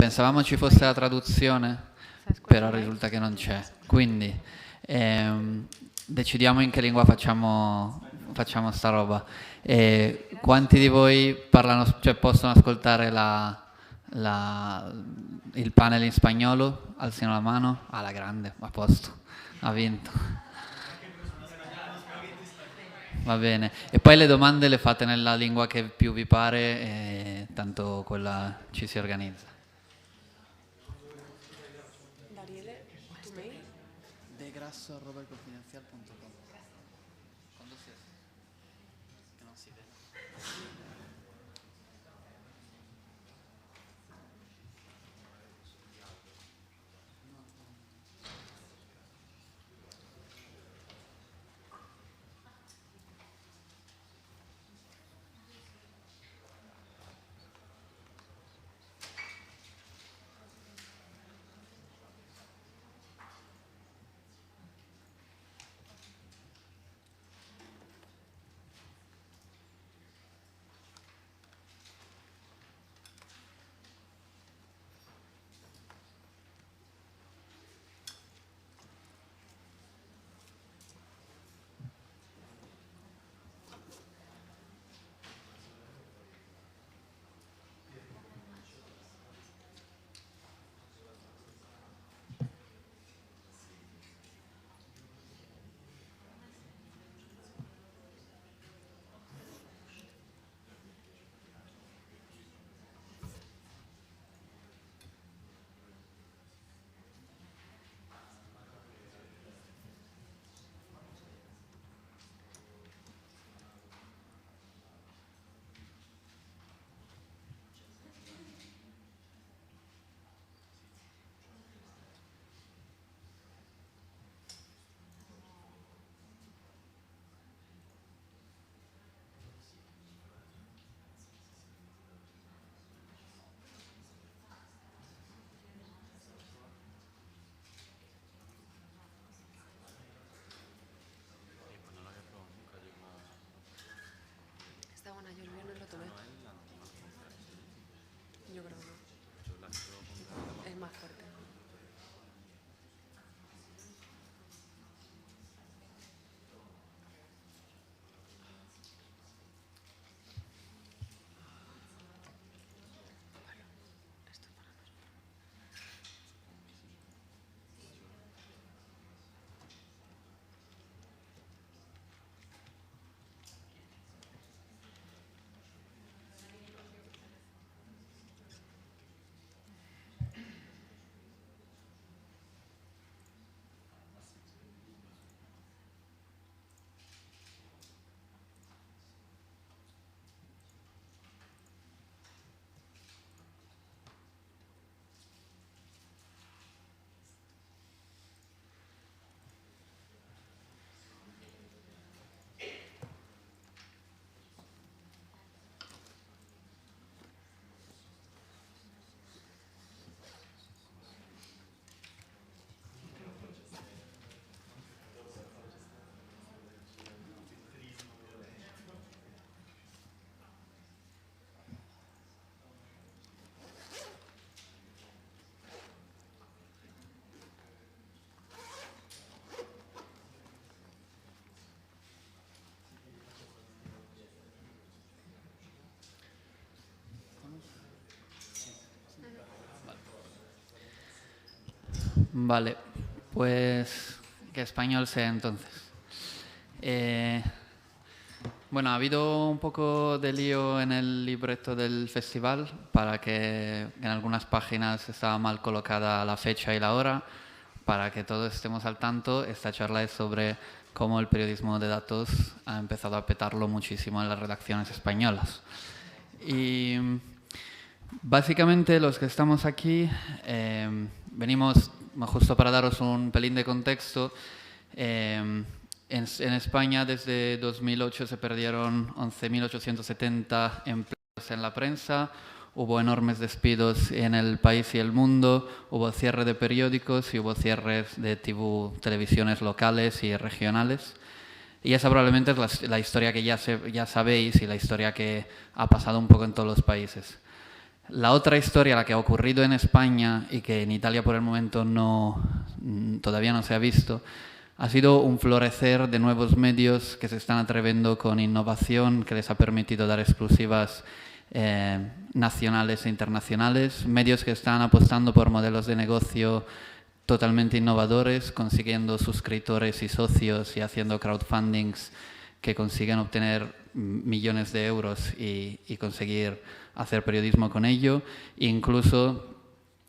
pensavamo ci fosse la traduzione, però risulta che non c'è. Quindi decidiamo in che lingua facciamo sta roba. Quanti di voi parlano, cioè possono ascoltare il panel in spagnolo? Alzino la mano. La grande, a posto, ha vinto. Va bene. E poi le domande le fate nella lingua che più vi pare, tanto quella ci si organizza. Daniele, tu mail? degrasso@confidencial.com. Quando si che non si vede. Está buena, yo el viernes lo tomé. Yo creo que no. Es más fuerte. Esto es para nosotros. Vale, pues que español sea entonces. Bueno, ha habido un poco de lío en el libreto del festival para que en algunas páginas estaba mal colocada la fecha y la hora. Para que todos estemos al tanto, esta charla es sobre cómo el periodismo de datos ha empezado a petarlo muchísimo en las redacciones españolas. Y básicamente los que estamos aquí venimos, justo para daros un pelín de contexto, en España desde 2008 se perdieron 11.870 empleos en la prensa, hubo enormes despidos en el país y el mundo, hubo cierre de periódicos y hubo cierres de televisiones locales y regionales. Y esa probablemente es la historia que ya sabéis y la historia que ha pasado un poco en todos los países. La otra historia, la que ha ocurrido en España y que en Italia por el momento todavía no se ha visto, ha sido un florecer de nuevos medios que se están atreviendo con innovación, que les ha permitido dar exclusivas nacionales e internacionales, medios que están apostando por modelos de negocio totalmente innovadores, consiguiendo suscriptores y socios y haciendo crowdfundings que consiguen obtener millones de euros y conseguir hacer periodismo con ello, e incluso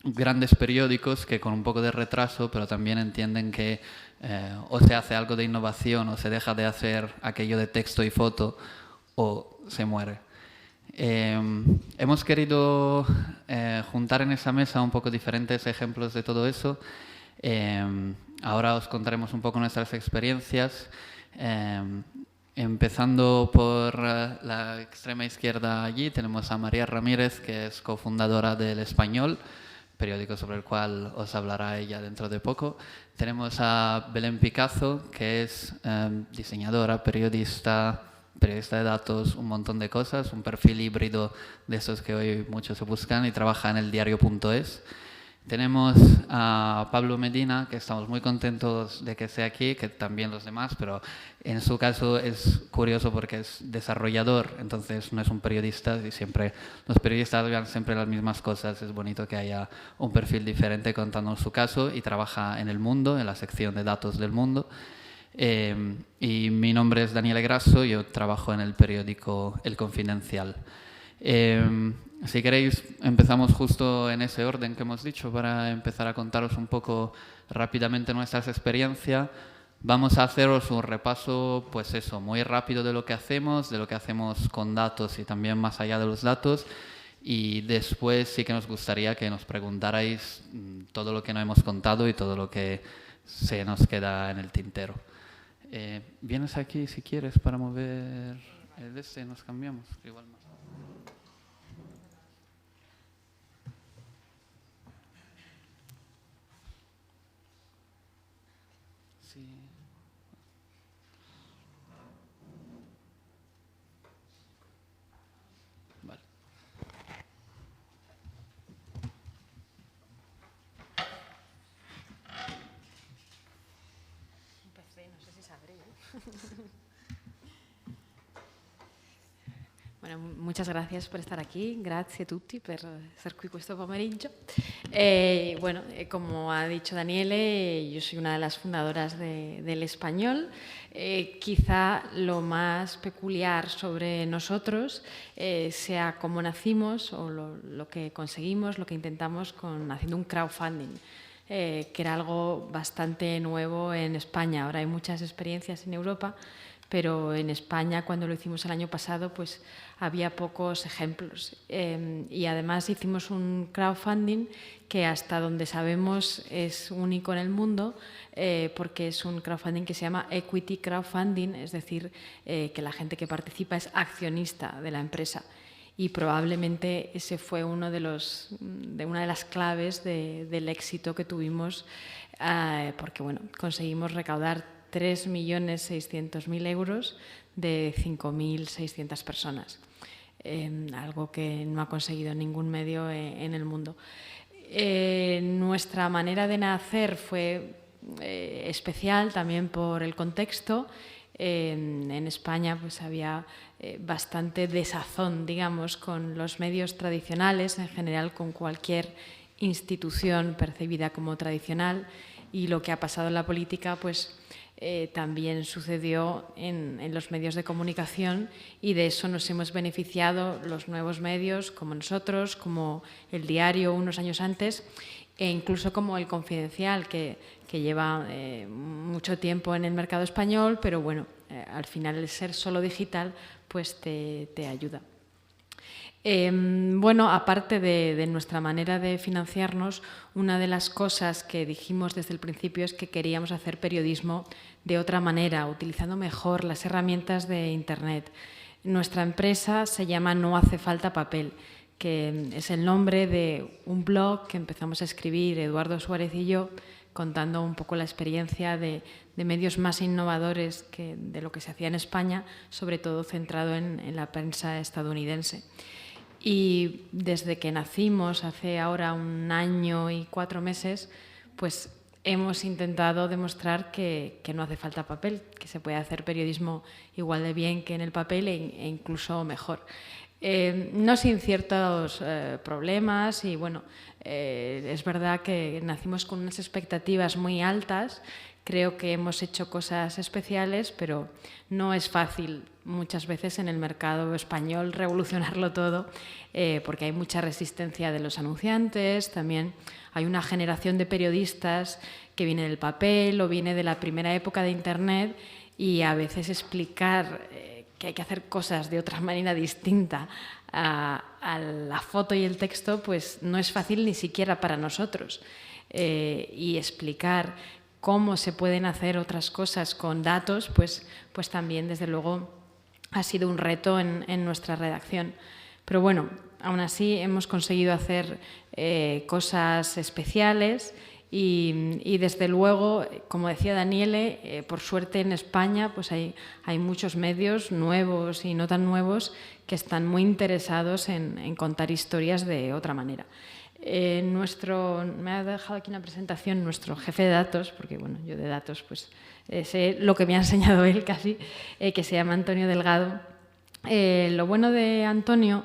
grandes periódicos que con un poco de retraso, pero también entienden que o se hace algo de innovación o se deja de hacer aquello de texto y foto o se muere. Hemos querido juntar en esa mesa un poco diferentes ejemplos de todo eso. Ahora os contaremos un poco nuestras experiencias, empezando por la extrema izquierda. Allí tenemos a María Ramírez, que es cofundadora del Español, periódico sobre el cual os hablará ella dentro de poco. Tenemos a Belén Picazo, que es diseñadora, periodista de datos, un montón de cosas, un perfil híbrido de esos que hoy muchos se buscan, y trabaja en el diario.es. Tenemos a Pablo Medina, que estamos muy contentos de que esté aquí, que también los demás, pero en su caso es curioso porque es desarrollador, entonces no es un periodista, y siempre los periodistas vean siempre las mismas cosas. Es bonito que haya un perfil diferente contando su caso, y trabaja en El Mundo, en la sección de datos del Mundo. Y mi nombre es Daniele Grasso, yo trabajo en el periódico El Confidencial. Si queréis, empezamos justo en ese orden que hemos dicho para empezar a contaros un poco rápidamente nuestras experiencias. Vamos a haceros un repaso, pues eso, muy rápido de lo que hacemos con datos y también más allá de los datos. Y después sí que nos gustaría que nos preguntarais todo lo que no hemos contado y todo lo que se nos queda en el tintero. Vienes aquí si quieres para mover el nos cambiamos, igual más. Sí. Vale. Empecé, no sé si sabré. Bueno, muchas gracias por estar aquí, grazie a tutti per essere qui questo pomeriggio. Como ha dicho Daniele, yo soy una de las fundadoras del Español. Quizá lo más peculiar sobre nosotros sea cómo nacimos o lo que conseguimos, lo que intentamos haciendo un crowdfunding. Que era algo bastante nuevo en España. Ahora hay muchas experiencias en Europa, pero en España, cuando lo hicimos el año pasado, pues había pocos ejemplos. Y además hicimos un crowdfunding que, hasta donde sabemos, es único en el mundo, porque es un crowdfunding que se llama equity crowdfunding, es decir, que la gente que participa es accionista de la empresa. Y probablemente ese fue una de las claves del éxito que tuvimos, porque bueno, conseguimos recaudar 3.600.000 euros de 5.600 personas, algo que no ha conseguido ningún medio en el mundo. Nuestra manera de nacer fue especial también por el contexto. En España pues había bastante desazón, digamos, con los medios tradicionales, en general con cualquier institución percibida como tradicional, y lo que ha pasado en la política pues también sucedió en los medios de comunicación, y de eso nos hemos beneficiado los nuevos medios como nosotros, como El Diario unos años antes, e incluso como El Confidencial, que lleva mucho tiempo en el mercado español, pero bueno, al final el ser solo digital pues te ayuda. Aparte de nuestra manera de financiarnos, una de las cosas que dijimos desde el principio es que queríamos hacer periodismo de otra manera, utilizando mejor las herramientas de Internet. Nuestra empresa se llama No hace falta papel, que es el nombre de un blog que empezamos a escribir Eduardo Suárez y yo, contando un poco la experiencia de medios más innovadores de lo que se hacía en España, sobre todo centrado en la prensa estadounidense. Y desde que nacimos, hace ahora 1 año y 4 meses, pues hemos intentado demostrar que no hace falta papel, que se puede hacer periodismo igual de bien que en el papel e incluso mejor. No sin ciertos problemas y bueno, es verdad que nacimos con unas expectativas muy altas. Creo que hemos hecho cosas especiales, pero no es fácil muchas veces en el mercado español revolucionarlo todo, porque hay mucha resistencia de los anunciantes, también hay una generación de periodistas que viene del papel o viene de la primera época de Internet y a veces explicar que hay que hacer cosas de otra manera distinta a la foto y el texto, pues no es fácil ni siquiera para nosotros. Y explicar cómo se pueden hacer otras cosas con datos, pues también, desde luego, ha sido un reto en nuestra redacción. Pero bueno, aún así hemos conseguido hacer cosas especiales y desde luego, como decía Daniele, por suerte en España pues hay muchos medios nuevos y no tan nuevos que están muy interesados en contar historias de otra manera. Me ha dejado aquí una presentación nuestro jefe de datos, porque bueno, yo de datos pues sé lo que me ha enseñado él casi, que se llama Antonio Delgado. Lo bueno de Antonio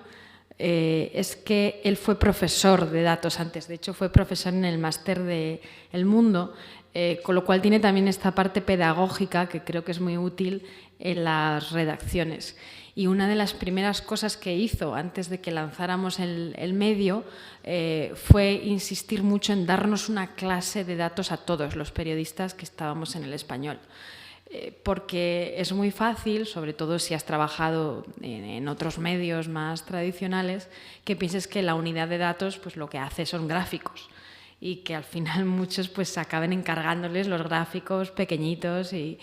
es que él fue profesor de datos antes, de hecho fue profesor en el máster de El Mundo, con lo cual tiene también esta parte pedagógica que creo que es muy útil en las redacciones. Y una de las primeras cosas que hizo antes de que lanzáramos el medio fue insistir mucho en darnos una clase de datos a todos los periodistas que estábamos en El Español. Porque es muy fácil, sobre todo si has trabajado en otros medios más tradicionales, que pienses que la unidad de datos pues lo que hace son gráficos y que al final muchos pues acaben encargándoles los gráficos pequeñitos y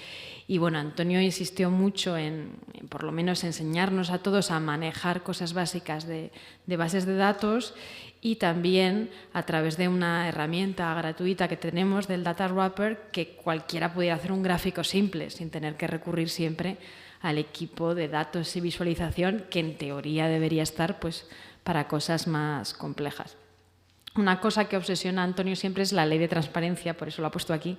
bueno, Antonio insistió mucho en por lo menos enseñarnos a todos a manejar cosas básicas de bases de datos y también a través de una herramienta gratuita que tenemos del Data Wrapper que cualquiera pudiera hacer un gráfico simple sin tener que recurrir siempre al equipo de datos y visualización que en teoría debería estar pues para cosas más complejas. Una cosa que obsesiona a Antonio siempre es la ley de transparencia, por eso lo ha puesto aquí,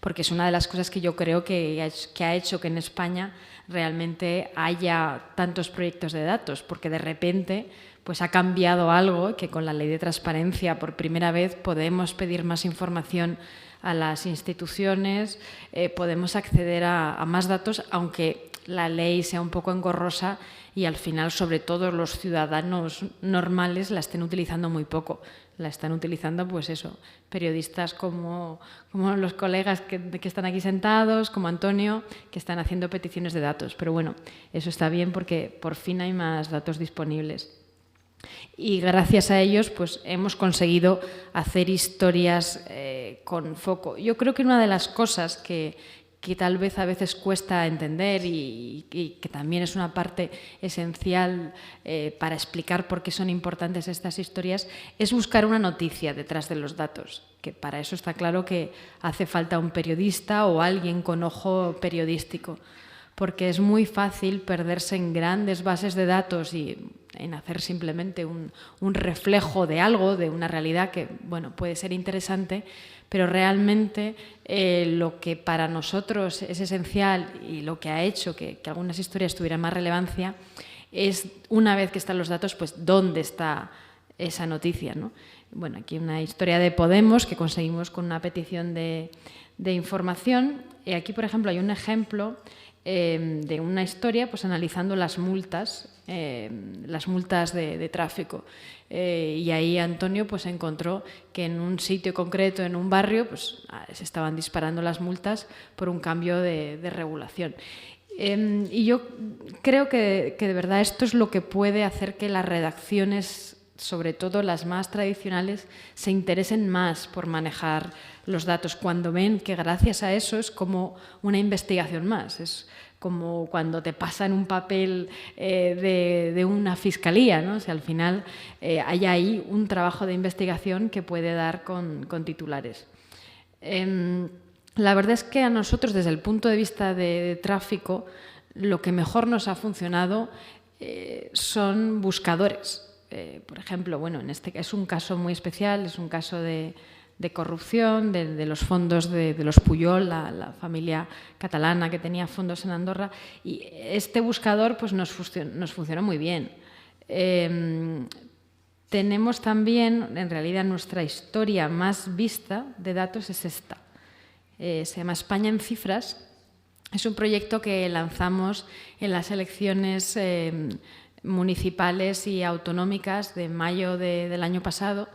porque es una de las cosas que yo creo que ha hecho que en España realmente haya tantos proyectos de datos, porque de repente pues ha cambiado algo, que con la ley de transparencia por primera vez podemos pedir más información a las instituciones, podemos acceder a más datos, aunque la ley sea un poco engorrosa y al final, sobre todo, los ciudadanos normales la estén utilizando muy poco. La están utilizando, pues eso, periodistas como los colegas que están aquí sentados, como Antonio, que están haciendo peticiones de datos. Pero bueno, eso está bien porque por fin hay más datos disponibles. Y gracias a ellos pues hemos conseguido hacer historias con foco. Yo creo que una de las cosas que tal vez a veces cuesta entender y que también es una parte esencial para explicar por qué son importantes estas historias, es buscar una noticia detrás de los datos, que para eso está claro que hace falta un periodista o alguien con ojo periodístico, porque es muy fácil perderse en grandes bases de datos y en hacer simplemente un reflejo de algo, de una realidad que bueno, puede ser interesante, pero realmente lo que para nosotros es esencial y lo que ha hecho que algunas historias tuvieran más relevancia es, una vez que están los datos, pues dónde está esa noticia, ¿no? Bueno, aquí una historia de Podemos que conseguimos con una petición de información. Y aquí, por ejemplo, hay un ejemplo de una historia pues analizando las multas de tráfico. Y ahí Antonio pues encontró que en un sitio concreto, en un barrio, pues se estaban disparando las multas por un cambio de regulación. Y yo creo que de verdad esto es lo que puede hacer que las redacciones, sobre todo las más tradicionales, se interesen más por manejar los datos cuando ven que gracias a eso es como una investigación más. Es como cuando te pasan un papel de una fiscalía, ¿no? O sea, al final hay ahí un trabajo de investigación que puede dar con titulares. La verdad es que a nosotros, desde el punto de vista de tráfico, lo que mejor nos ha funcionado son buscadores. por ejemplo, bueno, en este es un caso muy especial, es un caso de corrupción de los fondos de los Pujol, la familia catalana que tenía fondos en Andorra, y este buscador pues nos funcionó muy bien. Tenemos también, en realidad, nuestra historia más vista de datos es esta. Se llama España en Cifras. Es un proyecto que lanzamos en las elecciones municipales y autonómicas de mayo del año pasado.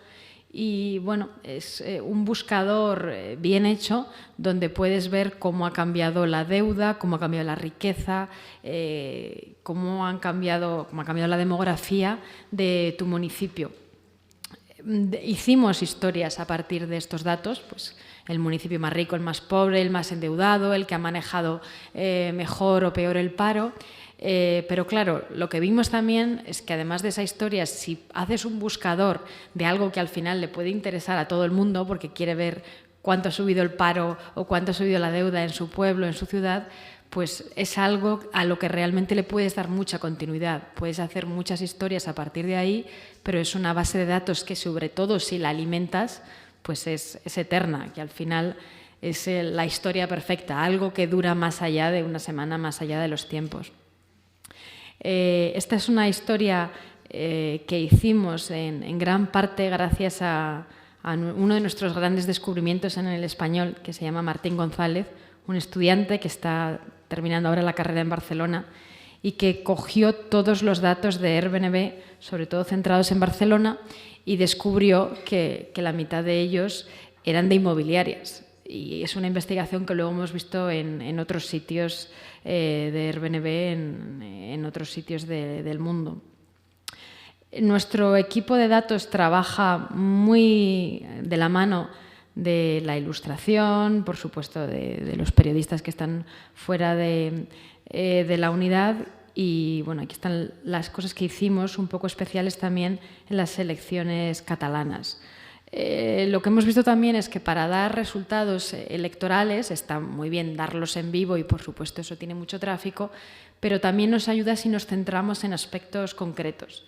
Y bueno, es un buscador bien hecho donde puedes ver cómo ha cambiado la deuda, cómo ha cambiado la riqueza, cómo ha cambiado la demografía de tu municipio. Hicimos historias a partir de estos datos, pues el municipio más rico, el más pobre, el más endeudado, el que ha manejado mejor o peor el paro. Pero claro, lo que vimos también es que además de esa historia, si haces un buscador de algo que al final le puede interesar a todo el mundo porque quiere ver cuánto ha subido el paro o cuánto ha subido la deuda en su pueblo, en su ciudad, pues es algo a lo que realmente le puedes dar mucha continuidad. Puedes hacer muchas historias a partir de ahí, pero es una base de datos que, sobre todo si la alimentas, pues es eterna, que al final es la historia perfecta, algo que dura más allá de una semana, más allá de los tiempos. Esta es una historia que hicimos en gran parte gracias a uno de nuestros grandes descubrimientos en el español, que se llama Martín González, un estudiante que está terminando ahora la carrera en Barcelona y que cogió todos los datos de Airbnb, sobre todo centrados en Barcelona, y descubrió que la mitad de ellos eran de inmobiliarias. Y es una investigación que luego hemos visto en otros sitios de Airbnb, en otros sitios del mundo. Nuestro equipo de datos trabaja muy de la mano de la ilustración, por supuesto de los periodistas que están fuera de la unidad. Y bueno, aquí están las cosas que hicimos, un poco especiales también en las elecciones catalanas. Lo que hemos visto también es que para dar resultados electorales está muy bien darlos en vivo y por supuesto eso tiene mucho tráfico, pero también nos ayuda si nos centramos en aspectos concretos,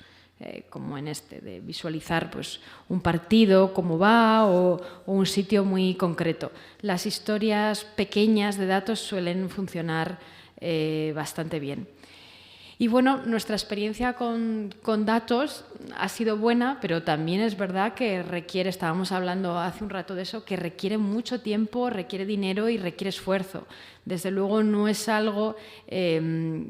como en este, de visualizar pues, un partido, cómo va o un sitio muy concreto. Las historias pequeñas de datos suelen funcionar bastante bien. Y bueno, nuestra experiencia con datos ha sido buena, pero también es verdad que requiere, estábamos hablando hace un rato de eso, que requiere mucho tiempo, requiere dinero y requiere esfuerzo. Desde luego no es algo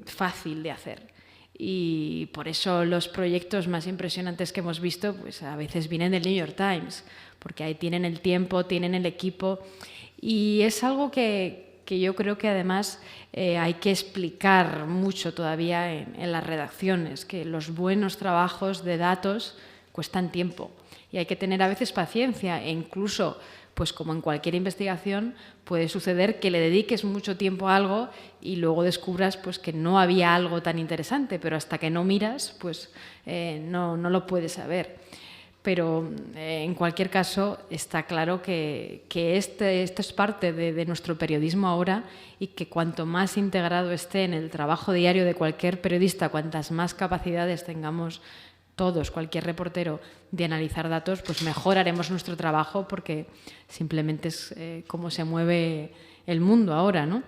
fácil de hacer. Y por eso los proyectos más impresionantes que hemos visto pues a veces vienen del New York Times, porque ahí tienen el tiempo, tienen el equipo y es algo que yo creo que además hay que explicar mucho todavía en las redacciones, que los buenos trabajos de datos cuestan tiempo y hay que tener a veces paciencia e incluso, pues como en cualquier investigación, puede suceder que le dediques mucho tiempo a algo y luego descubras pues, que no había algo tan interesante, pero hasta que no miras, pues no lo puedes saber. Pero en cualquier caso está claro que esto es parte de nuestro periodismo ahora y que cuanto más integrado esté en el trabajo diario de cualquier periodista, cuantas más capacidades tengamos todos, cualquier reportero, de analizar datos, pues mejor haremos nuestro trabajo porque simplemente es cómo se mueve el mundo ahora, ¿no?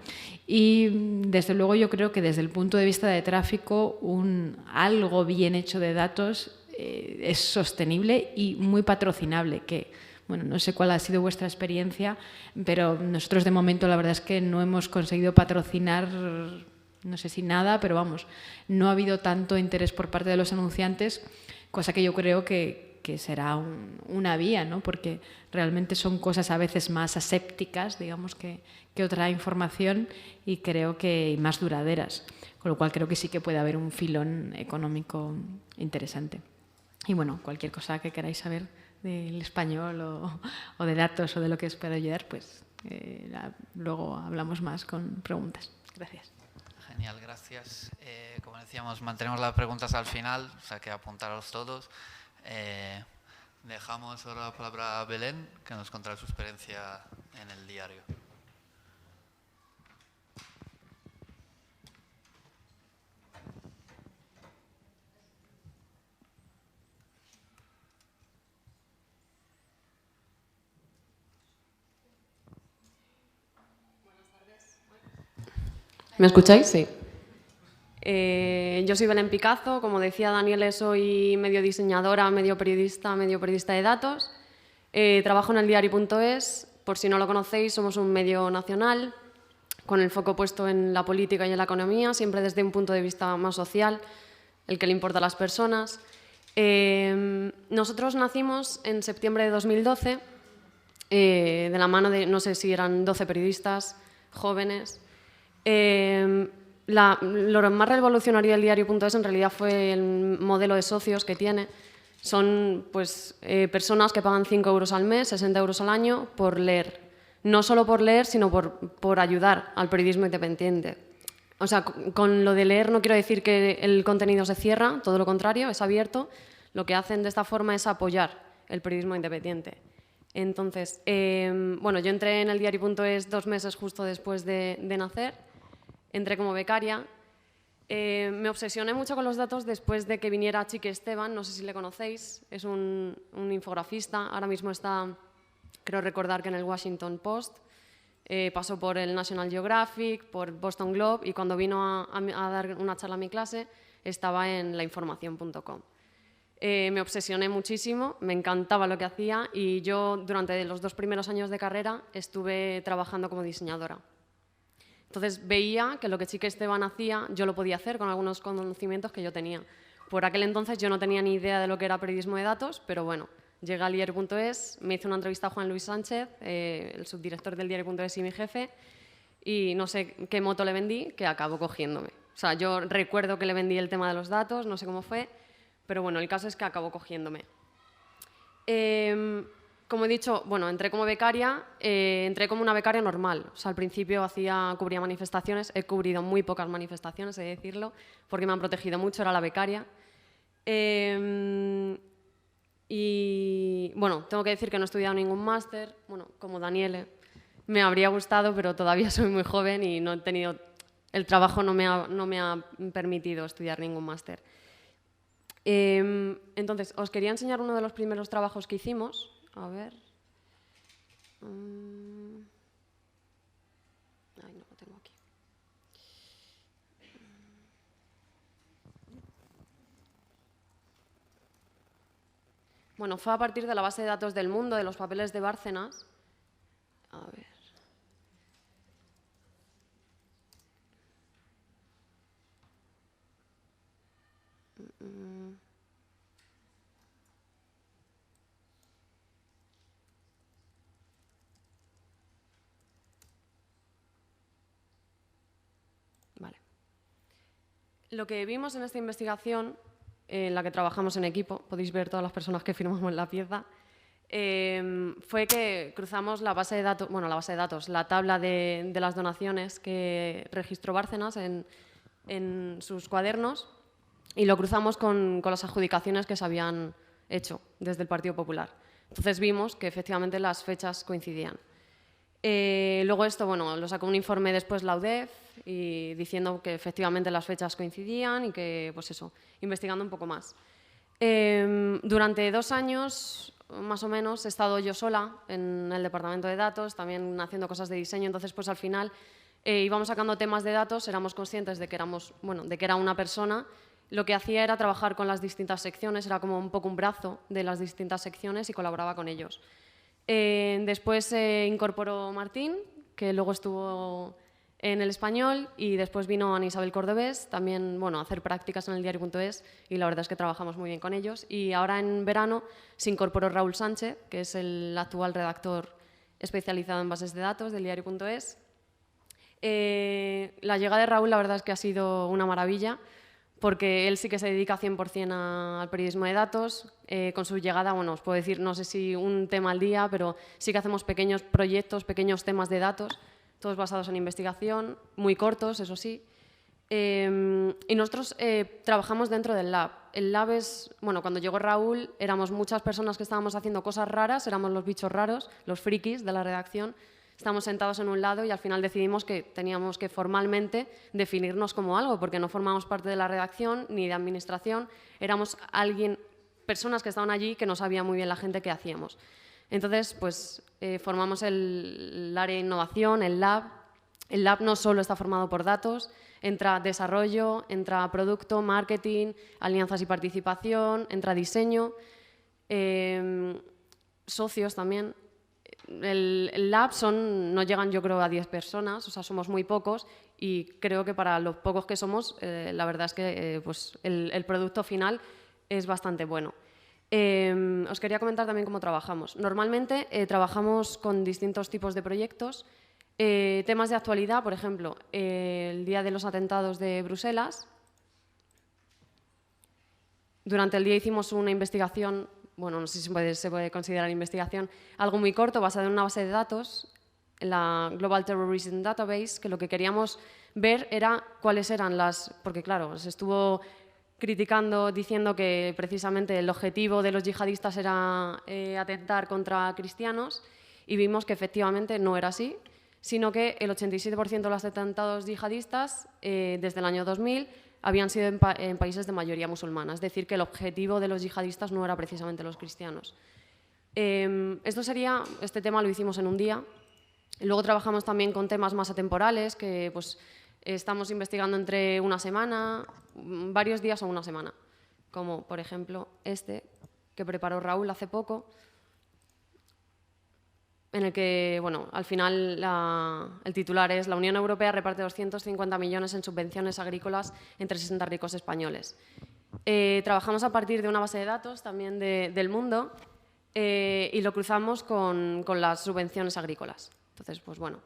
Y desde luego yo creo que desde el punto de vista de tráfico, algo bien hecho de datos es sostenible y muy patrocinable, que bueno, no sé cuál ha sido vuestra experiencia, pero nosotros de momento la verdad es que no hemos conseguido patrocinar, no sé si nada, pero vamos, no ha habido tanto interés por parte de los anunciantes, cosa que yo creo que será una vía, ¿no? Porque realmente son cosas a veces más asépticas, digamos, que otra información y creo que más duraderas, con lo cual creo que sí que puede haber un filón económico interesante. Y bueno, cualquier cosa que queráis saber del español o de datos o de lo que os pueda ayudar, pues luego hablamos más con preguntas. Gracias. Genial, gracias. Como decíamos, mantenemos las preguntas al final, o sea que apuntaros todos. Dejamos ahora la palabra a Belén, que nos contará su experiencia en el diario. ¿Me escucháis? Sí. Yo soy Belén Picazo, como decía Daniel, soy medio diseñadora, medio periodista de datos. Trabajo en el diario.es, por si no lo conocéis, somos un medio nacional con el foco puesto en la política y en la economía, siempre desde un punto de vista más social, el que le importa a las personas. Nosotros nacimos en septiembre de 2012, de la mano de, no sé si eran 12 periodistas jóvenes. Lo más revolucionario del diario.es en realidad fue el modelo de socios que tiene. Son pues, personas que pagan 5 euros al mes, 60 euros al año por leer. No solo por leer, sino por ayudar al periodismo independiente. O sea, con lo de leer no quiero decir que el contenido se cierra, todo lo contrario, es abierto. Lo que hacen de esta forma es apoyar el periodismo independiente. Entonces, bueno, yo entré en el diario.es 2 meses justo después de nacer. Entré como becaria. Me obsesioné mucho con los datos después de que viniera Chiqui Esteban, no sé si le conocéis, es un infografista, ahora mismo está, creo recordar que en el Washington Post, pasó por el National Geographic, por Boston Globe y cuando vino a dar una charla a mi clase estaba en lainformacion.com. Me obsesioné muchísimo, me encantaba lo que hacía y yo durante los 2 primeros años de carrera estuve trabajando como diseñadora. Entonces veía que lo que Chiqui Esteban hacía yo lo podía hacer con algunos conocimientos que yo tenía. Por aquel entonces yo no tenía ni idea de lo que era periodismo de datos, pero bueno, llegué al diario.es, me hizo una entrevista a Juan Luis Sánchez, el subdirector del diario.es y mi jefe, y no sé qué moto le vendí, que acabó cogiéndome. O sea, yo recuerdo que le vendí el tema de los datos, no sé cómo fue, pero bueno, el caso es que acabó cogiéndome. Como he dicho, bueno, entré como becaria, entré como una becaria normal. O sea, al principio cubría manifestaciones, he cubrido muy pocas manifestaciones, he de decirlo, porque me han protegido mucho, era la becaria. Y bueno, tengo que decir que no he estudiado ningún máster, bueno, como Daniele. Me habría gustado, pero todavía soy muy joven y no he tenido, el trabajo no me ha permitido estudiar ningún máster. Entonces, os quería enseñar uno de los primeros trabajos que hicimos. A ver. Ay, no lo tengo aquí. Bueno, fue a partir de la base de datos del Mundo, de los papeles de Bárcenas. A ver. Vale. Lo que vimos en esta investigación, en la que trabajamos en equipo, podéis ver todas las personas que firmamos la pieza, fue que cruzamos la base de datos, bueno, la tabla de las donaciones que registró Bárcenas en sus cuadernos y lo cruzamos con las adjudicaciones que se habían hecho desde el Partido Popular. Entonces vimos que efectivamente las fechas coincidían. Luego esto, bueno, lo sacó un informe después la UDEF y diciendo que efectivamente las fechas coincidían y que, pues eso, investigando un poco más. Durante 2 años, más o menos, he estado yo sola en el departamento de datos, también haciendo cosas de diseño, entonces pues al final íbamos sacando temas de datos, éramos conscientes de que era una persona. Lo que hacía era trabajar con las distintas secciones, era como un poco un brazo de las distintas secciones y colaboraba con ellos. Después se incorporó Martín, que luego estuvo en El Español, y después vino Ana Isabel Cordobés, también bueno, a hacer prácticas en el diario.es, y la verdad es que trabajamos muy bien con ellos. Y ahora en verano se incorporó Raúl Sánchez, que es el actual redactor especializado en bases de datos del diario.es. La llegada de Raúl la verdad es que ha sido una maravilla, porque él sí que se dedica 100% al periodismo de datos. Con su llegada, bueno, os puedo decir, no sé si un tema al día, pero sí que hacemos pequeños proyectos, pequeños temas de datos, todos basados en investigación, muy cortos, eso sí. Y nosotros trabajamos dentro del lab. El lab es, bueno, cuando llegó Raúl, éramos muchas personas que estábamos haciendo cosas raras, éramos los bichos raros, los frikis de la redacción. Estábamos sentados en un lado y al final decidimos que teníamos que formalmente definirnos como algo, porque no formábamos parte de la redacción ni de administración, éramos personas que estaban allí que no sabía muy bien la gente qué hacíamos. Entonces, pues formamos el área de innovación, el lab, El lab no solo está formado por datos, entra desarrollo, entra producto, marketing, alianzas y participación, entra diseño, socios también. El lab no llegan, yo creo, a 10 personas, o sea, somos muy pocos y creo que para los pocos que somos, la verdad es que pues el producto final es bastante bueno. Os quería comentar también cómo trabajamos. Normalmente trabajamos con distintos tipos de proyectos. Temas de actualidad, por ejemplo, el día de los atentados de Bruselas. Durante el día hicimos una investigación, bueno, no sé si se puede considerar investigación, algo muy corto, basado en una base de datos, la Global Terrorism Database, que lo que queríamos ver era cuáles eran porque claro, se estuvo criticando, diciendo que precisamente el objetivo de los yihadistas era atentar contra cristianos, y vimos que efectivamente no era así, sino que el 87% de los atentados yihadistas desde el año 2000 habían sido en países de mayoría musulmana, es decir, que el objetivo de los yihadistas no era precisamente los cristianos. Este tema lo hicimos en un día. Luego trabajamos también con temas más atemporales, que pues, estamos investigando entre una semana, varios días o una semana, como por ejemplo este que preparó Raúl hace poco, en el que, bueno, al final el titular es: la Unión Europea reparte 250 millones en subvenciones agrícolas entre 60 ricos españoles. Trabajamos a partir de una base de datos también del mundo y lo cruzamos con las subvenciones agrícolas. Entonces, pues bueno,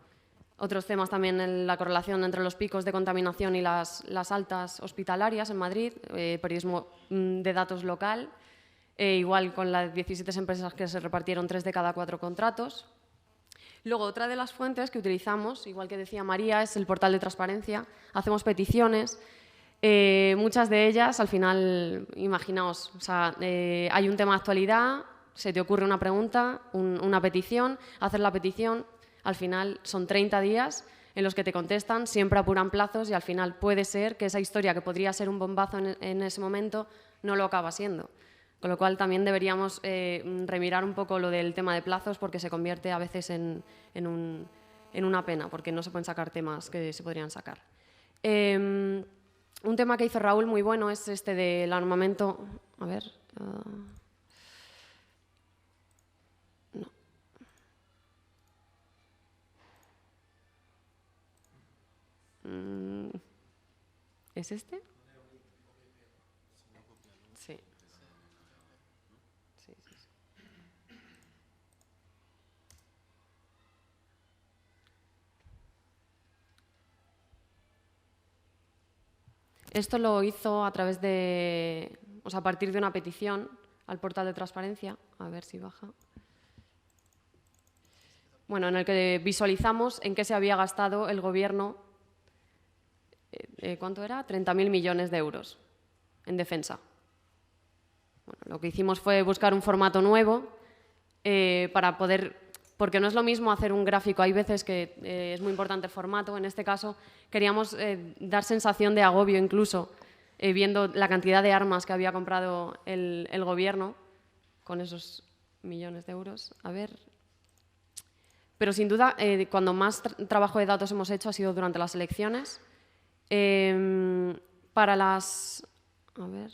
otros temas también en la correlación entre los picos de contaminación y las altas hospitalarias en Madrid, periodismo de datos local, igual con las 17 empresas que se repartieron 3 de cada 4 contratos. Luego, otra de las fuentes que utilizamos, igual que decía María, es el portal de transparencia. Hacemos peticiones, muchas de ellas, al final, imaginaos, o sea, hay un tema de actualidad, se te ocurre una pregunta, una petición, haces la petición, al final son 30 días en los que te contestan, siempre apuran plazos y al final puede ser que esa historia que podría ser un bombazo en ese momento no lo acaba siendo. Con lo cual también deberíamos remirar un poco lo del tema de plazos, porque se convierte a veces en una pena, porque no se pueden sacar temas que se podrían sacar. Un tema que hizo Raúl muy bueno es este del armamento. A ver. No. ¿Es este? Sí. Esto lo hizo a través de, o sea, a partir de una petición al portal de transparencia. A ver si baja. Bueno, en el que visualizamos en qué se había gastado el gobierno. ¿Cuánto era? 30.000 millones de euros en defensa. Bueno, lo que hicimos fue buscar un formato nuevo para poder... Porque no es lo mismo hacer un gráfico, hay veces que es muy importante el formato. En este caso queríamos dar sensación de agobio incluso, viendo la cantidad de armas que había comprado el gobierno con esos millones de euros. A ver. Pero sin duda, cuando más trabajo de datos hemos hecho ha sido durante las elecciones. Para las... A ver...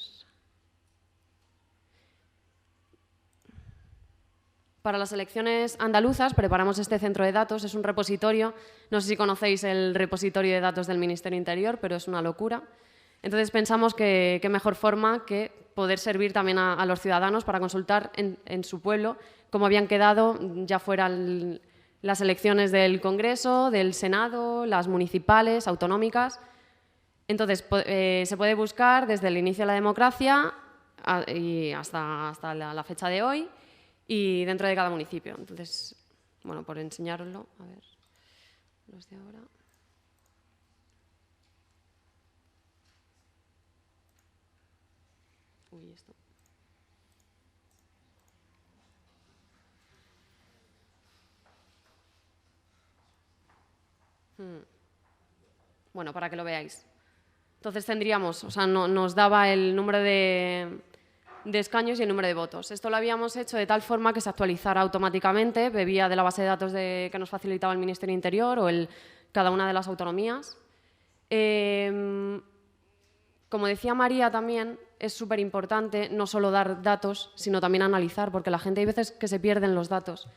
Para las elecciones andaluzas preparamos este centro de datos, es un repositorio, no sé si conocéis el repositorio de datos del Ministerio Interior, pero es una locura. Entonces pensamos que qué mejor forma que poder servir también a los ciudadanos para consultar en su pueblo cómo habían quedado, ya fueran las elecciones del Congreso, del Senado, las municipales, autonómicas. Entonces se puede buscar desde el inicio de la democracia y hasta la fecha de hoy, y dentro de cada municipio. Entonces, bueno, por enseñaroslo, a ver, los de ahora. Uy, esto. Bueno, para que lo veáis. Entonces tendríamos, o sea, nos daba el número de escaños y el número de votos. Esto lo habíamos hecho de tal forma que se actualizara automáticamente, bebía de la base de datos que nos facilitaba el Ministerio Interior o el cada una de las autonomías. Como decía María también, es súper importante no solo dar datos, sino también analizar, porque la gente hay veces que se pierden los datos.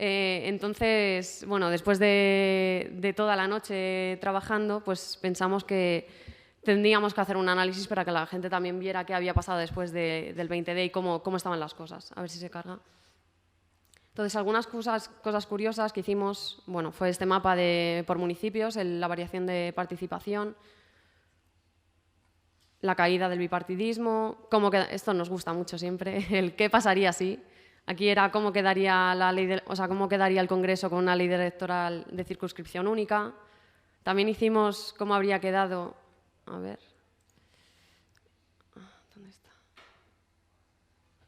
Entonces, bueno, después de toda la noche trabajando, pues pensamos que tendríamos que hacer un análisis para que la gente también viera qué había pasado después del 20D y cómo estaban las cosas. A ver si se carga. Entonces, algunas cosas curiosas que hicimos, bueno, fue este mapa por municipios, la variación de participación, la caída del bipartidismo, esto nos gusta mucho siempre, el qué pasaría si. Aquí era cómo quedaría cómo quedaría el Congreso con una ley electoral de circunscripción única. También hicimos cómo habría quedado, a ver, ¿dónde está?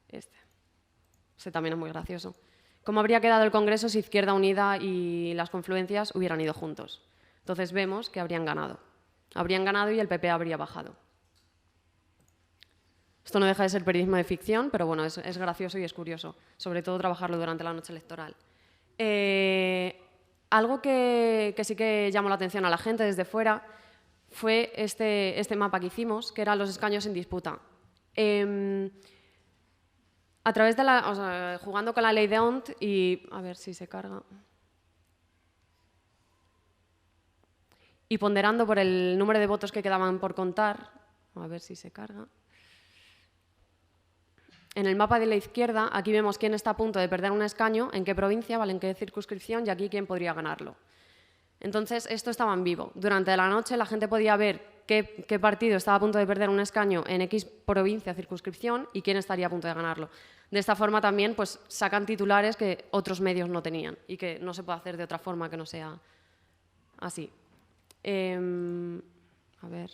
Este también es muy gracioso. ¿Cómo habría quedado el Congreso si Izquierda Unida y las confluencias hubieran ido juntos? Entonces vemos que habrían ganado. Habrían ganado y el PP habría bajado. Esto no deja de ser periodismo de ficción, pero bueno, es gracioso y es curioso, sobre todo trabajarlo durante la noche electoral. Algo que sí que llamó la atención a la gente desde fuera fue este mapa que hicimos, que eran los escaños en disputa. A través de jugando con la ley de Hont y a ver si se carga. Y ponderando por el número de votos que quedaban por contar, a ver si se carga. En el mapa de la izquierda, aquí vemos quién está a punto de perder un escaño, en qué provincia, ¿vale? En qué circunscripción y aquí quién podría ganarlo. Entonces, esto estaba en vivo. Durante la noche la gente podía ver qué partido estaba a punto de perder un escaño en X provincia, circunscripción y quién estaría a punto de ganarlo. De esta forma también pues, sacan titulares que otros medios no tenían y que no se puede hacer de otra forma que no sea así. A ver...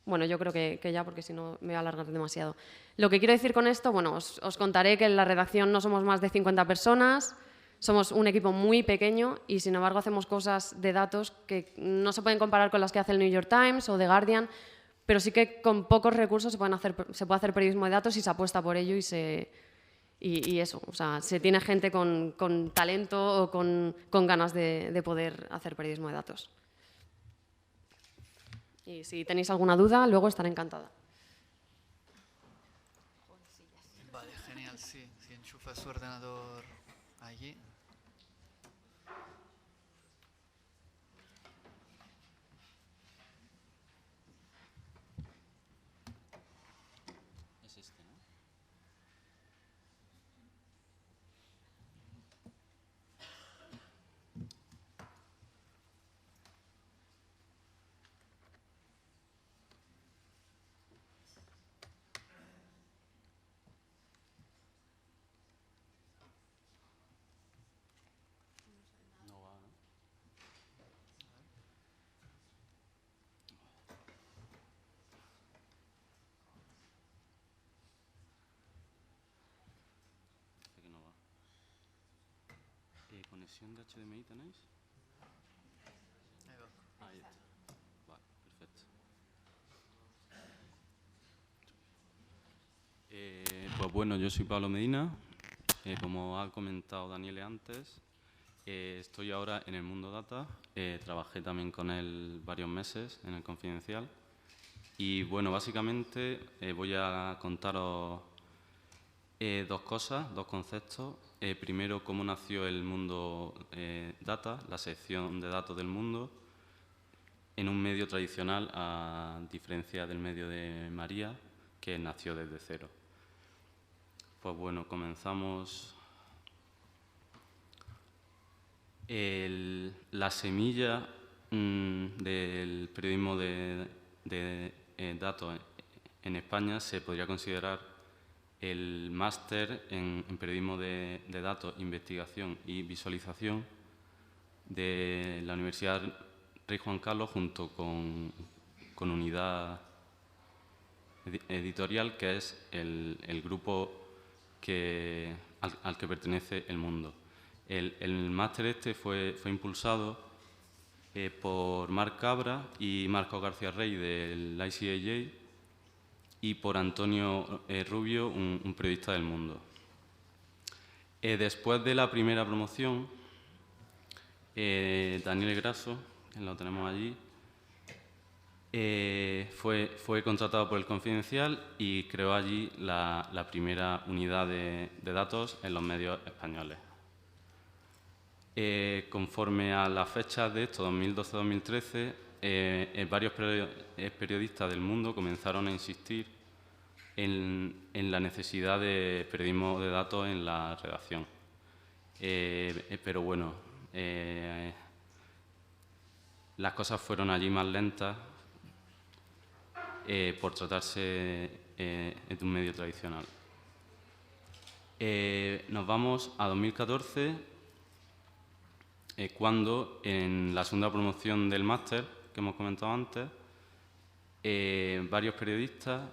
Bueno, yo creo que ya, porque si no me voy a alargar demasiado. Lo que quiero decir con esto, bueno, os contaré que en la redacción no somos más de 50 personas, somos un equipo muy pequeño y, sin embargo, hacemos cosas de datos que no se pueden comparar con las que hace el New York Times o The Guardian, pero sí que con pocos recursos se puede hacer periodismo de datos y se apuesta por ello y eso, o sea, se tiene gente con talento o con ganas de poder hacer periodismo de datos. Y si tenéis alguna duda, luego estaré encantada. Vale, genial, sí. Si enchufas su ordenador allí. Es este, ¿no? No va, ¿no? Parece que no va. ¿Conexión de HDMI tenéis? Ahí va. Ahí está. Vale, perfecto. Pues bueno, yo soy Pablo Medina. Como ha comentado Daniele antes, estoy ahora en el Mundo Data. Trabajé también con él varios meses en el Confidencial. Y bueno, básicamente voy a contaros dos cosas, dos conceptos. Primero, cómo nació el Mundo Data, la sección de datos del mundo, en un medio tradicional, a diferencia del medio de María, que nació desde cero. Pues bueno, comenzamos. La semilla del periodismo de datos en España se podría considerar el máster en periodismo de datos, investigación y visualización de la Universidad Rey Juan Carlos junto con Unidad Editorial, que es el grupo al que pertenece El Mundo. El máster este fue impulsado por Marc Cabra y Marco García Rey del ICAJ y por Antonio Rubio, un periodista del Mundo. Después de la primera promoción, Daniel Grasso, que lo tenemos allí, fue contratado por El Confidencial y creó allí la primera unidad de datos en los medios españoles. Conforme a las fechas de esto, 2012-2013, varios periodistas del mundo comenzaron a insistir en la necesidad de periodismo de datos en la redacción. Pero bueno, las cosas fueron allí más lentas por tratarse de un medio tradicional. Nos vamos a 2014, cuando en la segunda promoción del máster que hemos comentado antes, varios periodistas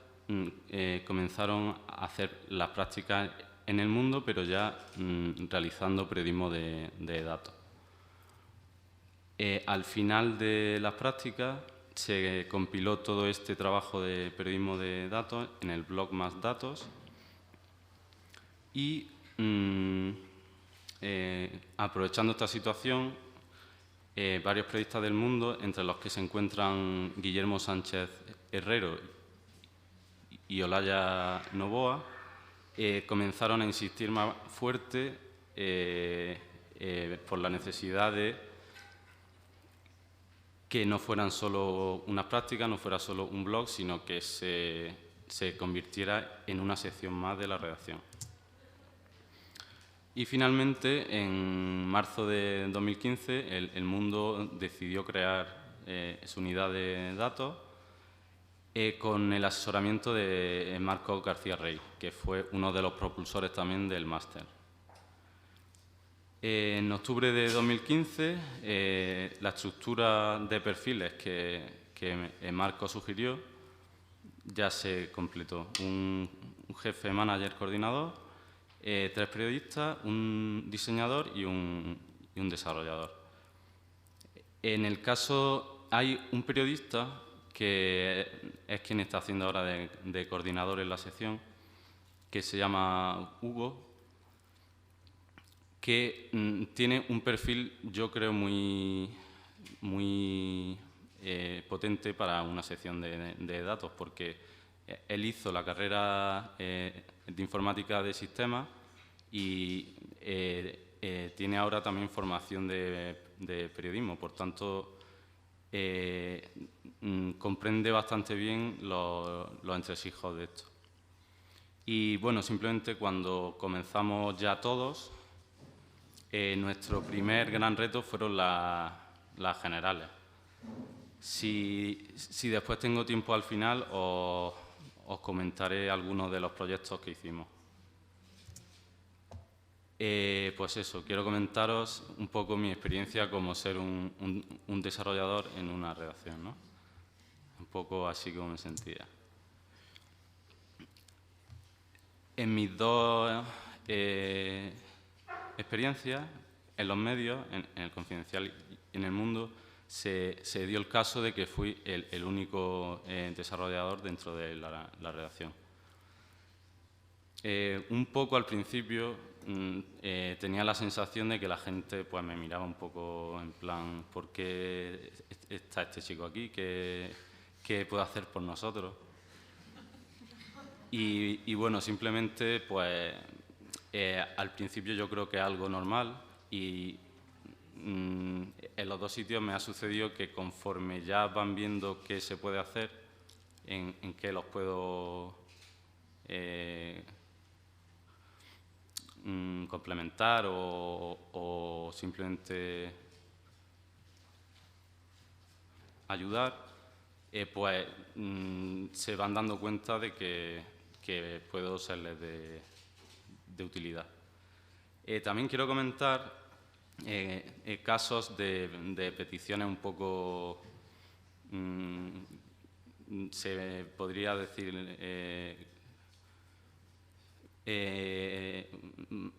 comenzaron a hacer las prácticas en el mundo, pero ya realizando periodismo de datos. Al final de las prácticas se compiló todo este trabajo de periodismo de datos en el blog Más Datos y aprovechando esta situación, varios periodistas del mundo, entre los que se encuentran Guillermo Sánchez Herrero y Olaya Novoa, comenzaron a insistir más fuerte por la necesidad de que no fueran solo unas prácticas, no fuera solo un blog, sino que se convirtiera en una sección más de la redacción. Y finalmente, en marzo de 2015, El Mundo decidió crear su unidad de datos con el asesoramiento de Marcos García Rey, que fue uno de los propulsores también del máster. En octubre de 2015, la estructura de perfiles que Marcos sugirió ya se completó. Un jefe, manager, coordinador, 3 periodistas, un diseñador y un desarrollador. En el caso, hay un periodista que es quien está haciendo ahora de coordinador en la sección, que se llama Hugo, que tiene un perfil, yo creo, muy potente para una sección de datos, porque él hizo la carrera de informática de sistemas y tiene ahora también formación de periodismo. Por tanto, comprende bastante bien los entresijos de esto. Y bueno, simplemente cuando comenzamos ya todos, nuestro primer gran reto fueron las generales. Si después tengo tiempo al final, os comentaré algunos de los proyectos que hicimos. Pues eso, quiero comentaros un poco mi experiencia como ser un desarrollador en una redacción, ¿no? Un poco así como me sentía. En mis dos experiencias, en los medios, en El Confidencial y en El Mundo, se dio el caso de que fui el único desarrollador dentro de la redacción. Un poco al principio tenía la sensación de que la gente pues, me miraba un poco en plan, ¿por qué está este chico aquí? ¿Qué puede hacer por nosotros? Y bueno, simplemente pues al principio yo creo que es algo normal y en los dos sitios me ha sucedido que conforme ya van viendo qué se puede hacer, en qué los puedo complementar o simplemente ayudar, pues se van dando cuenta de que puedo serles de utilidad. También quiero comentar casos de peticiones un poco, se podría decir,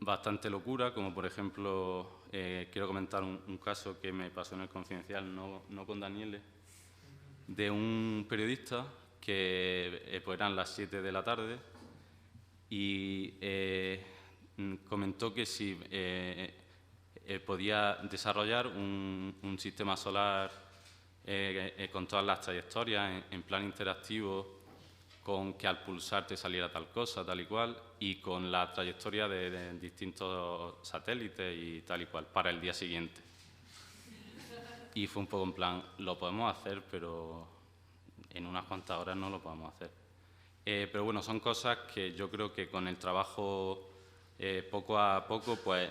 bastante locura, como por ejemplo, quiero comentar un caso que me pasó en El Confidencial, no con Daniele, de un periodista que pues eran las 7 de la tarde y comentó que si podía desarrollar un sistema solar con todas las trayectorias en plan interactivo, con que al pulsar te saliera tal cosa, tal y cual, y con la trayectoria de distintos satélites y tal y cual, para el día siguiente. Y fue un poco en plan, lo podemos hacer, pero en unas cuantas horas no lo podemos hacer. Pero bueno, son cosas que yo creo que con el trabajo poco a poco, pues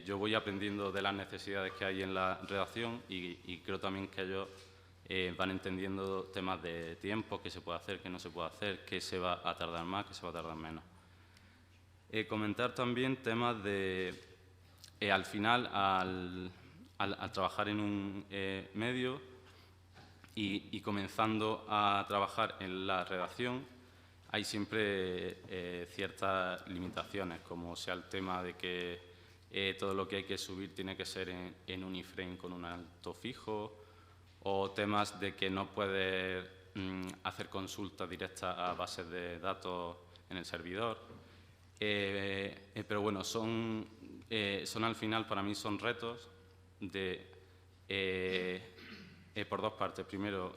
yo voy aprendiendo de las necesidades que hay en la redacción y creo también que ellos van entendiendo temas de tiempo, qué se puede hacer, qué no se puede hacer, qué se va a tardar más, qué se va a tardar menos. Comentar también temas de, al final, al trabajar en un medio y comenzando a trabajar en la redacción, hay siempre ciertas limitaciones, como sea el tema de que todo lo que hay que subir tiene que ser en un iframe con un alto fijo, o temas de que no puedes hacer consultas directas a bases de datos en el servidor. Pero bueno, son al final, para mí, son retos por dos partes. Primero,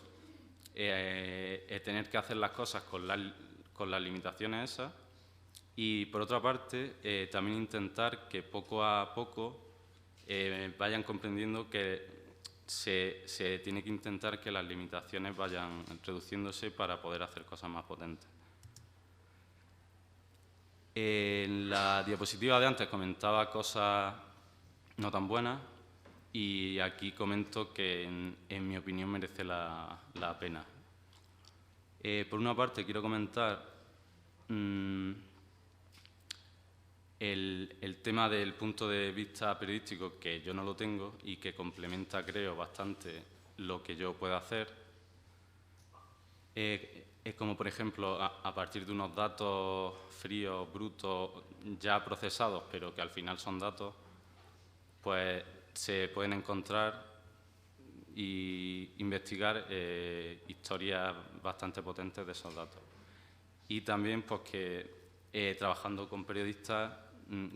tener que hacer las cosas con las limitaciones esas, y por otra parte también intentar que poco a poco vayan comprendiendo que se tiene que intentar que las limitaciones vayan reduciéndose para poder hacer cosas más potentes. En la diapositiva de antes comentaba cosas no tan buenas, y aquí comento que en mi opinión merece la pena. Por una parte quiero comentar el tema del punto de vista periodístico, que yo no lo tengo y que complementa, creo, bastante lo que yo puedo hacer. Es como, por ejemplo, a partir de unos datos fríos, brutos, ya procesados, pero que al final son datos, pues se pueden encontrar e investigar historias bastante potentes de esos datos. Y también, pues, que trabajando con periodistas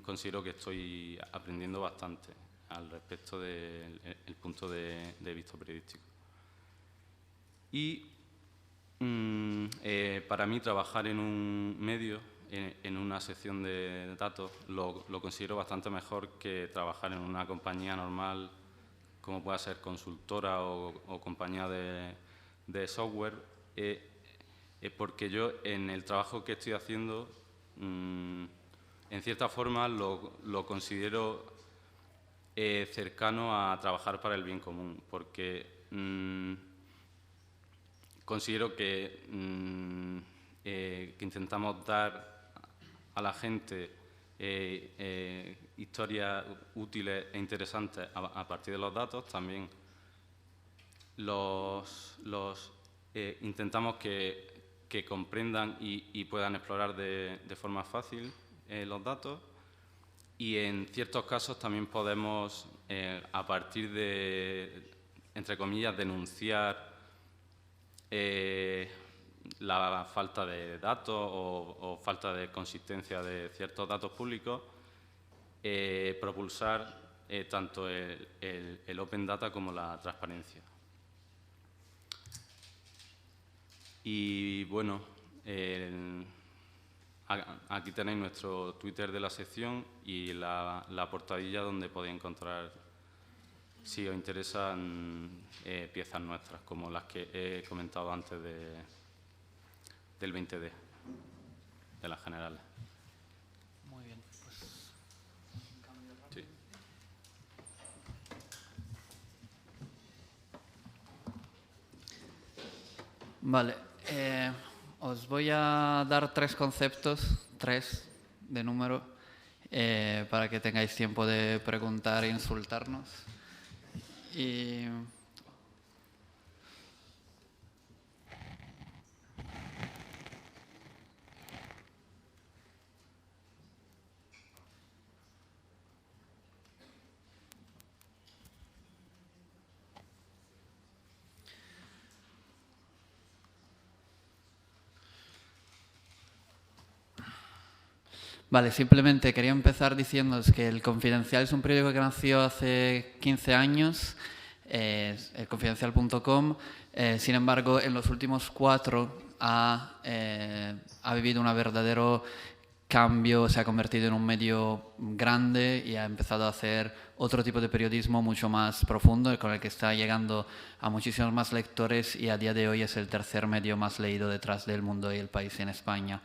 considero que estoy aprendiendo bastante al respecto del punto de vista periodístico. Y para mí trabajar en un medio, en una sección de datos, lo considero bastante mejor que trabajar en una compañía normal, como pueda ser consultora o compañía de software, porque yo en el trabajo que estoy haciendo, en cierta forma lo considero cercano a trabajar para el bien común, porque considero que intentamos dar a la gente historias útiles e interesantes a partir de los datos. También intentamos que comprendan y puedan explorar de forma fácil los datos, y en ciertos casos también podemos, a partir de, entre comillas, denunciar la falta de datos o falta de consistencia de ciertos datos públicos, propulsar tanto el Open Data como la transparencia. Y bueno, aquí tenéis nuestro Twitter de la sección y la portadilla donde podéis encontrar, si os interesan, piezas nuestras, como las que he comentado antes del 20D, de las generales. Muy bien, pues un cambio rápido. Sí. Vale, os voy a dar 3 conceptos, 3 de número, para que tengáis tiempo de preguntar e insultarnos. Y Vale, simplemente quería empezar diciéndoos que El Confidencial es un periódico que nació hace 15 años, elconfidencial.com. Sin embargo, en los últimos 4 ha vivido un verdadero cambio, se ha convertido en un medio grande y ha empezado a hacer otro tipo de periodismo mucho más profundo, con el que está llegando a muchísimos más lectores, y a día de hoy es el tercer medio más leído detrás del Mundo y El País en España.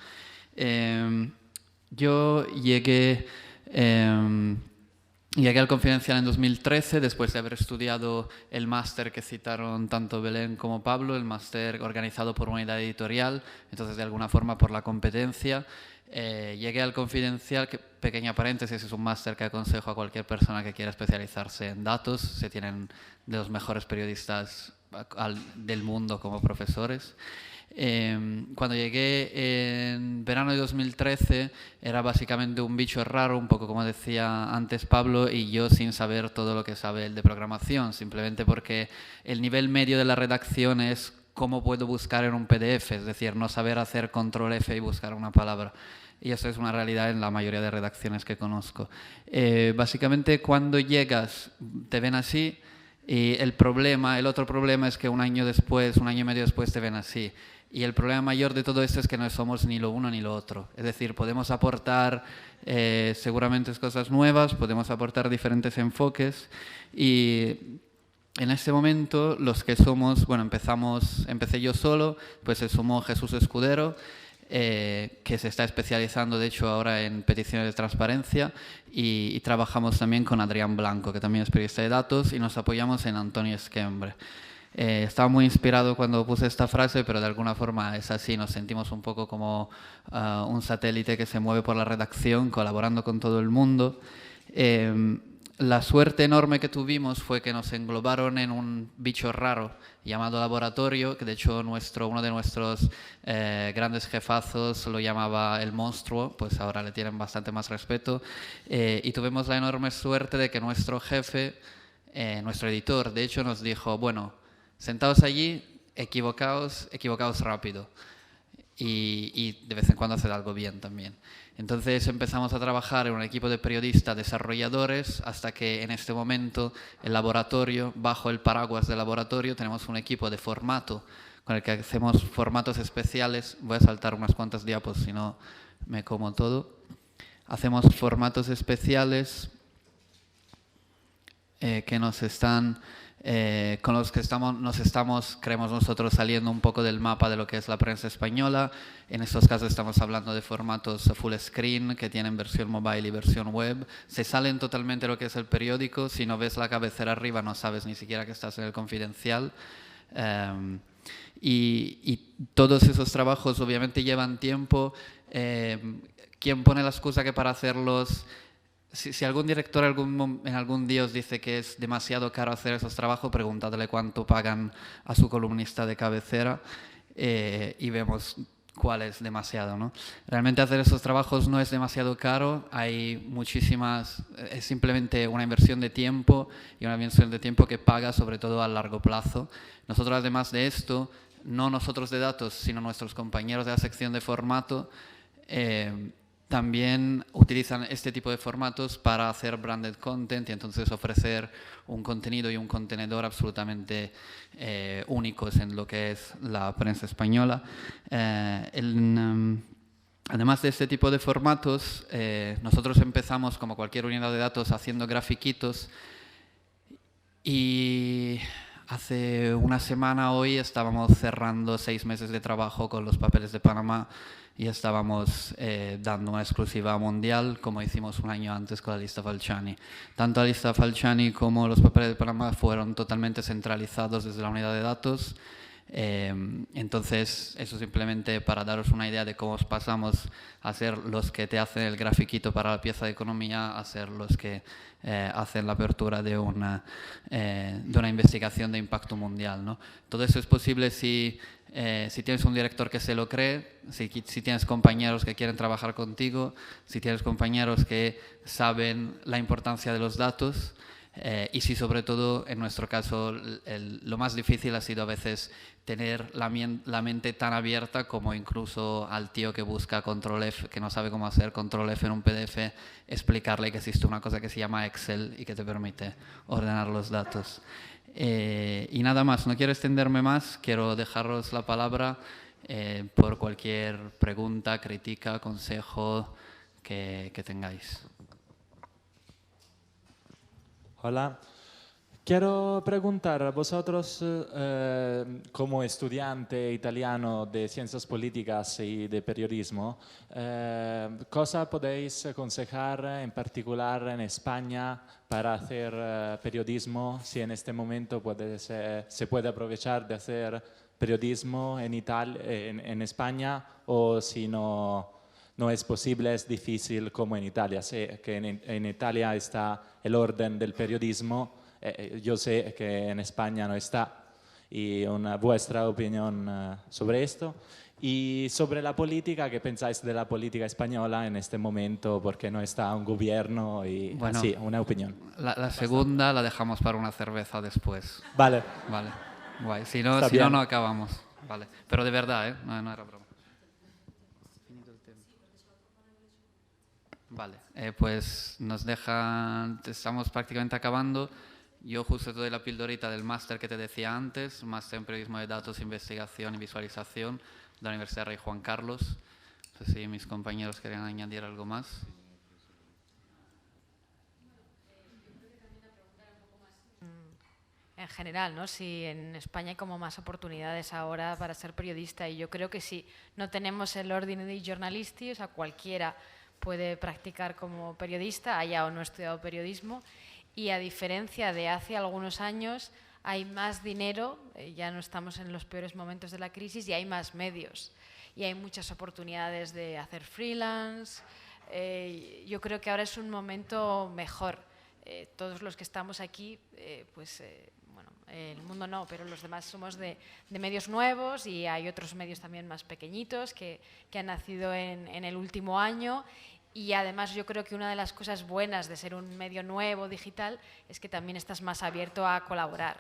Yo llegué al Confidencial en 2013, después de haber estudiado el máster que citaron tanto Belén como Pablo, el máster organizado por Unidad Editorial, entonces de alguna forma por la competencia. Llegué al Confidencial, que, pequeña paréntesis, es un máster que aconsejo a cualquier persona que quiera especializarse en datos. Se tienen de los mejores periodistas del mundo como profesores. Cuando llegué en verano de 2013 era básicamente un bicho raro, un poco como decía antes Pablo, y yo sin saber todo lo que sabe él de programación, simplemente porque el nivel medio de la redacción es cómo puedo buscar en un PDF, es decir, no saber hacer control F y buscar una palabra. Y eso es una realidad en la mayoría de redacciones que conozco. Básicamente cuando llegas te ven así, y el otro problema es que un año y medio después te ven así. Y el problema mayor de todo esto es que no somos ni lo uno ni lo otro. Es decir, podemos aportar seguramente cosas nuevas, podemos aportar diferentes enfoques, y en este momento los que somos, bueno, empecé yo solo, pues se sumó Jesús Escudero, que se está especializando de hecho ahora en peticiones de transparencia, y trabajamos también con Adrián Blanco, que también es periodista de datos, y nos apoyamos en Antonio Esquembre. Estaba muy inspirado cuando puse esta frase, pero de alguna forma es así, nos sentimos un poco como un satélite que se mueve por la redacción, colaborando con todo el mundo. La suerte enorme que tuvimos fue que nos englobaron en un bicho raro llamado laboratorio, que de hecho uno de nuestros grandes jefazos lo llamaba el monstruo, pues ahora le tienen bastante más respeto, y tuvimos la enorme suerte de que nuestro jefe, nuestro editor, de hecho nos dijo, bueno, sentaos allí, equivocaos rápido, y de vez en cuando haced algo bien también. Entonces empezamos a trabajar en un equipo de periodistas desarrolladores, hasta que en este momento el laboratorio, bajo el paraguas del laboratorio, tenemos un equipo de formato con el que hacemos formatos especiales. Voy a saltar unas cuantas diapos, si no me como todo. Hacemos formatos especiales que con los que creemos nosotros, saliendo un poco del mapa de lo que es la prensa española. En estos casos estamos hablando de formatos full screen que tienen versión mobile y versión web. Se salen totalmente de lo que es el periódico. Si no ves la cabecera arriba no sabes ni siquiera que estás en el Confidencial. Y todos esos trabajos obviamente llevan tiempo. ¿Quién pone la excusa que para hacerlos... Si algún director en algún día os dice que es demasiado caro hacer esos trabajos, preguntadle cuánto pagan a su columnista de cabecera, y vemos cuál es demasiado, ¿no? Realmente hacer esos trabajos no es demasiado caro, es simplemente una inversión de tiempo, y una inversión de tiempo que paga sobre todo a largo plazo. Nosotros, además de esto, no nosotros de datos, sino nuestros compañeros de la sección de formato, también utilizan este tipo de formatos para hacer branded content, y entonces ofrecer un contenido y un contenedor absolutamente únicos en lo que es la prensa española. Además de este tipo de formatos, nosotros empezamos, como cualquier unidad de datos, haciendo grafiquitos, y hace una semana hoy estábamos cerrando 6 meses de trabajo con los papeles de Panamá, y estábamos dando una exclusiva mundial, como hicimos un año antes con la lista Falciani. Tanto la lista Falciani como los papeles de Panamá fueron totalmente centralizados desde la unidad de datos. Entonces, eso simplemente para daros una idea de cómo pasamos a ser los que te hacen el grafiquito para la pieza de economía, a ser los que hacen la apertura de una investigación de impacto mundial, ¿no? Todo eso es posible si tienes un director que se lo cree, si tienes compañeros que quieren trabajar contigo, si tienes compañeros que saben la importancia de los datos, Y sí, sobre todo en nuestro caso, lo más difícil ha sido a veces tener la mente tan abierta como incluso al tío que busca control F, que no sabe cómo hacer control F en un PDF, explicarle que existe una cosa que se llama Excel y que te permite ordenar los datos. Y nada más, no quiero extenderme más, quiero dejaros la palabra por cualquier pregunta, crítica, consejo que tengáis. Hola. Quiero preguntar a vosotros, como estudiante italiano de ciencias políticas y de periodismo, ¿cosa podéis aconsejar en particular en España para hacer periodismo? Si en este momento se puede aprovechar de hacer periodismo en España, o si no es posible, es difícil como en Italia. Sé que en Italia está el orden del periodismo. Yo sé que en España no está. Y vuestra opinión sobre esto. Y sobre la política, ¿qué pensáis de la política española en este momento? Porque no está un gobierno y bueno, así, una opinión. La segunda la dejamos para una cerveza después. Vale. Vale, guay. Si no, no acabamos. Vale. Pero de verdad, ¿eh? No era broma. Vale, pues nos dejan, estamos prácticamente acabando. Yo justo te doy la pildorita del máster que te decía antes, máster en periodismo de datos, investigación y visualización de la Universidad Rey Juan Carlos. No sé si mis compañeros quieren añadir algo más. En general, ¿no? Si en España hay como más oportunidades ahora para ser periodista, y yo creo que sí, no tenemos el ordine di giornalisti, o sea, cualquiera puede practicar como periodista, haya o no estudiado periodismo, y a diferencia de hace algunos años hay más dinero, ya no estamos en los peores momentos de la crisis, y hay más medios, y hay muchas oportunidades de hacer freelance. Yo creo que ahora es un momento mejor. Todos los que estamos aquí, bueno, el mundo no, pero los demás somos de medios nuevos, y hay otros medios también más pequeñitos que han nacido en el último año. Y además yo creo que una de las cosas buenas de ser un medio nuevo, digital, es que también estás más abierto a colaborar.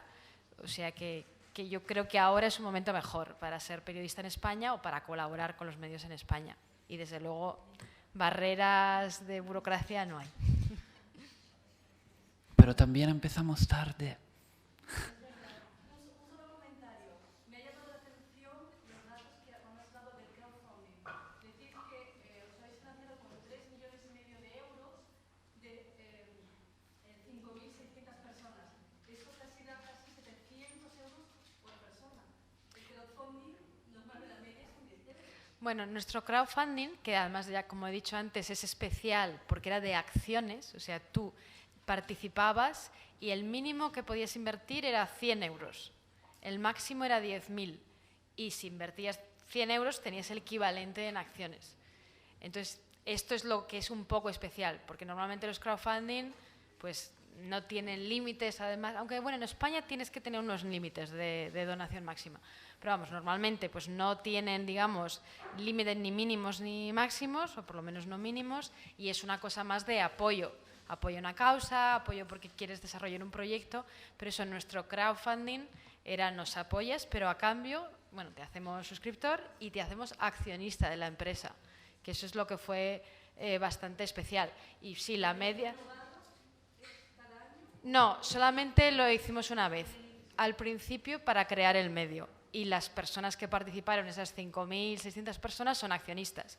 O sea que yo creo que ahora es un momento mejor para ser periodista en España o para colaborar con los medios en España. Y desde luego barreras de burocracia no hay. Pero también empezamos tarde. Bueno, nuestro crowdfunding, que además ya como he dicho antes es especial porque era de acciones, o sea, tú participabas y el mínimo que podías invertir era 100 euros, el máximo era 10.000, y si invertías 100 euros tenías el equivalente en acciones. Entonces, esto es lo que es un poco especial, porque normalmente los crowdfunding pues no tienen límites, además, aunque bueno, en España tienes que tener unos límites de donación máxima. Pero vamos, normalmente pues no tienen, digamos, límites ni mínimos ni máximos, o por lo menos no mínimos, y es una cosa más de apoyo. Apoyo a una causa, apoyo porque quieres desarrollar un proyecto, pero eso en nuestro crowdfunding era nos apoyas, pero a cambio, bueno, te hacemos suscriptor y te hacemos accionista de la empresa, que eso es lo que fue bastante especial. Y sí, la media... No, solamente lo hicimos una vez, al principio para crear el medio. Y las personas que participaron, esas 5.600 personas, son accionistas.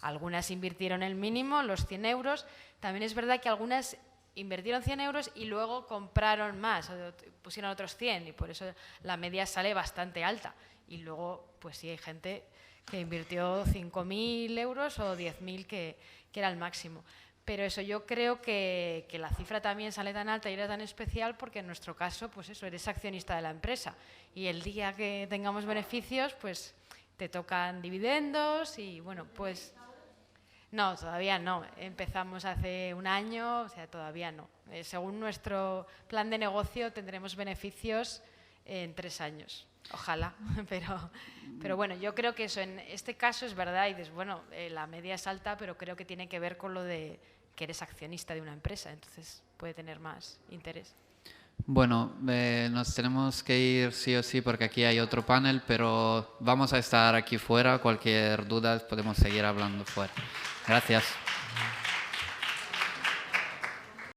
Algunas invirtieron el mínimo, los 100 euros. También es verdad que algunas invirtieron 100 euros y luego compraron más, o pusieron otros 100, y por eso la media sale bastante alta. Y luego, pues sí, hay gente que invirtió 5.000 euros o 10.000, que era el máximo. Pero eso, yo creo que la cifra también sale tan alta y era tan especial porque en nuestro caso, pues eso, eres accionista de la empresa. Y el día que tengamos beneficios, pues te tocan dividendos y bueno, pues... No, todavía no. Empezamos hace un año, o sea, todavía no. Según nuestro plan de negocio tendremos beneficios en 3 años. Ojalá, pero bueno, yo creo que eso en este caso es verdad y dices, bueno, la media es alta, pero creo que tiene que ver con lo de que eres accionista de una empresa, entonces puede tener más interés. Bueno, nos tenemos que ir sí o sí porque aquí hay otro panel, pero vamos a estar aquí fuera. Cualquier duda podemos seguir hablando fuera. Gracias.